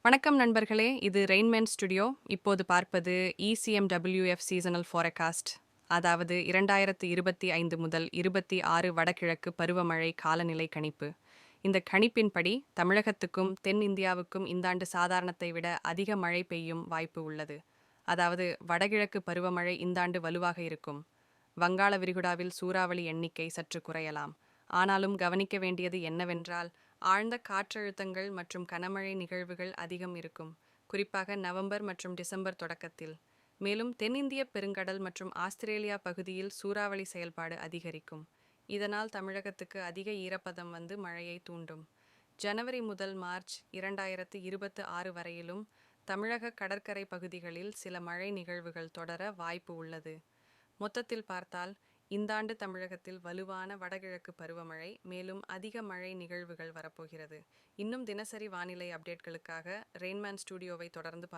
வணக்கம் நண்பர்களே, இது ரெயின்மேன் ஸ்டுடியோ. இப்போது பார்ப்பது ECMWF சீசனல் ஃபோரெகாஸ்ட், அதாவது 2025 முதல் 26 வடகிழக்கு பருவமழை காலநிலை கணிப்பு. இந்த கணிப்பின்படி தமிழகத்துக்கும் தென் இந்தியாவுக்கும் இந்தாண்டு சாதாரணத்தை விட அதிக மழை பெய்யும் வாய்ப்பு உள்ளது. அதாவது வடகிழக்கு பருவமழை இந்தாண்டு வலுவாக இருக்கும். வங்காள விரிகுடாவில் சூறாவளி எண்ணிக்கை சற்று குறையலாம். ஆனாலும் கவனிக்க வேண்டியது என்னவென்றால், ஆழ்ந்த காற்றழுத்தங்கள் மற்றும் கனமழை நிகழ்வுகள் அதிகம் இருக்கும், குறிப்பாக நவம்பர் மற்றும் டிசம்பர் தொடக்கத்தில். மேலும் தென்னிந்திய பெருங்கடல் மற்றும் ஆஸ்திரேலியா பகுதியில் சூறாவளி செயல்பாடு அதிகரிக்கும். இதனால் தமிழகத்துக்கு அதிக ஈரப்பதம் வந்து மழையை தூண்டும். ஜனவரி முதல் மார்ச் 2026 வரையிலும் தமிழக கடற்கரை பகுதிகளில் சில மழை நிகழ்வுகள் தொடர வாய்ப்பு உள்ளது. மொத்தத்தில் பார்த்தால், இந்தாண்டு தமிழகத்தில் வலுவான வடகிழக்கு பருவமழை, மேலும் அதிக மழை நிகழ்வுகள் வரப்போகிறது. இன்னும் தினசரி வானிலை அப்டேட்களுக்காக ரெயின்மேன் ஸ்டுடியோவை தொடர்ந்து